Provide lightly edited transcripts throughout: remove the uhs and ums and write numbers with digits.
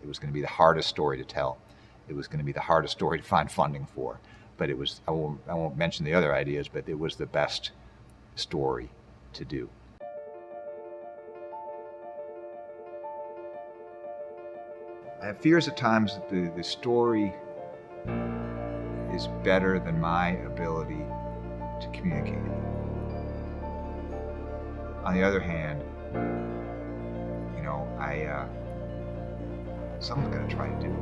It was going to be the hardest story to tell. It was going to be the hardest story to find funding for. But it was, I won't mention the other ideas, but it was the best story to do. I have fears at times that the story is better than my ability to communicate it. On the other hand, you know, someone's got to try to do it.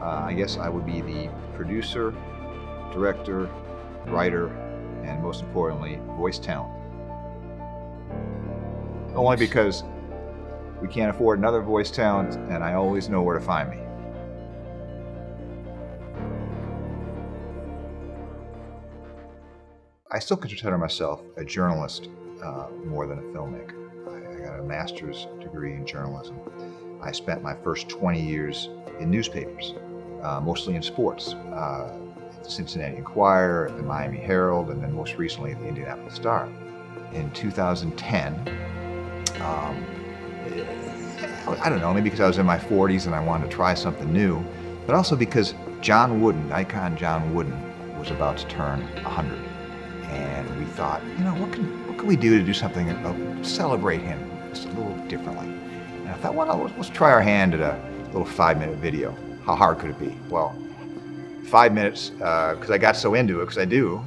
I guess I would be the producer, director, writer, and most importantly, voice talent. Only because we can't afford another voice talent, and I always know where to find me. I still consider myself a journalist more than a filmmaker. I got a master's degree in journalism. I spent my first 20 years in newspapers, mostly in sports. At the Cincinnati Enquirer, at the Miami Herald, and then most recently at the Indianapolis Star. In 2010, I don't know, maybe because I was in my 40s and I wanted to try something new, but also because John Wooden, icon John Wooden, was about to turn 100. And we thought, you know, what can we do to do something to celebrate him just a little differently? And I thought, well, let's try our hand at a little 5-minute video. How hard could it be? Well, 5 minutes, because I got so into it, because I do,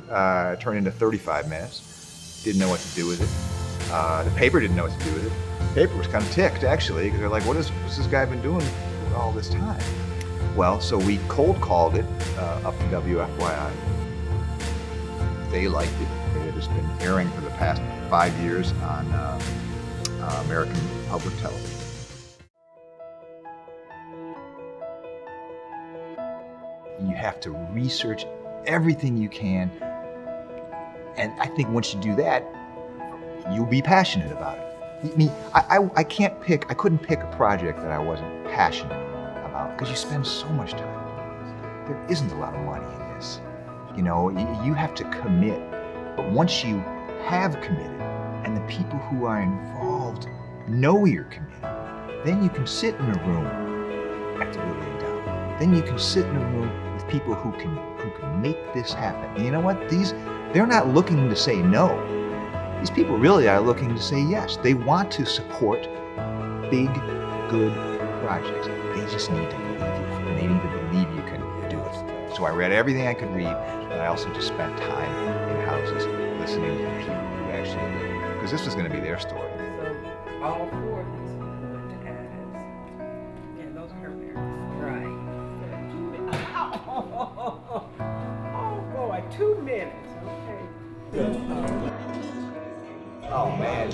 turned into 35 minutes. Didn't know what to do with it. The paper didn't know what to do with it. The paper was kind of ticked, actually, because they're like, what's this guy been doing all this time? Well, so we cold called it up to WFYI. They liked it. It has been airing for the past 5 years on American public television. You have to research everything you can, and I think once you do that, you'll be passionate about it. I mean, I couldn't pick a project that I wasn't passionate about, because you spend so much time. There isn't a lot of money in this. You know, you have to commit, but once you have committed, and the people who are involved know you're committed, then you can sit in a room after you're laying down. Then you can sit in a room with people who can make this happen. And you know what? They're not looking to say no. These people really are looking to say yes. They want to support big, good projects. They just need to believe you, and they need to believe you can do it. So I read everything I could read, but I also just spent time in houses listening to people who actually live, because this was going to be their story. So all 4 of these people went to ads. Yeah, those are her lyrics. Right. Oh boy, 2 minutes. Okay. Oh man, I'm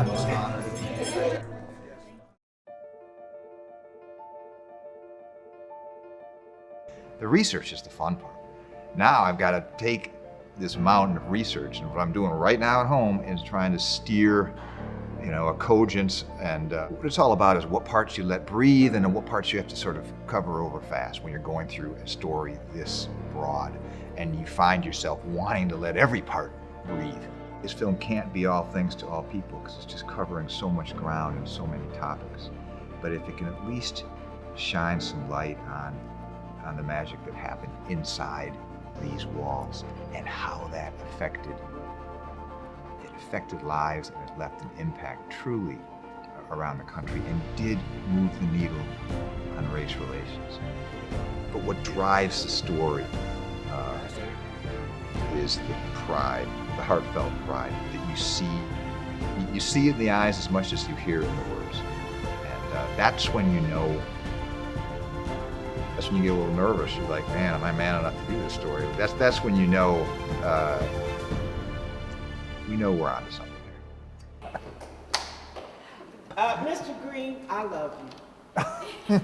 just honored. The research is the fun part. Now I've got to take this mountain of research, and what I'm doing right now at home is trying to steer, you know, a cogence, and what it's all about is what parts you let breathe and what parts you have to sort of cover over fast when you're going through a story this broad, and you find yourself wanting to let every part breathe. This film can't be all things to all people because it's just covering so much ground and so many topics. But if it can at least shine some light on the magic that happened inside these walls and how that affected lives, and it left an impact truly around the country and did move the needle on race relations. But what drives the story is the pride, the heartfelt pride that you see it in the eyes as much as you hear it in the words. And that's when you know, that's when you get a little nervous. You're like, man, am I man enough to do this story? That's when you know, we're onto something here. Mr. Green, I love you.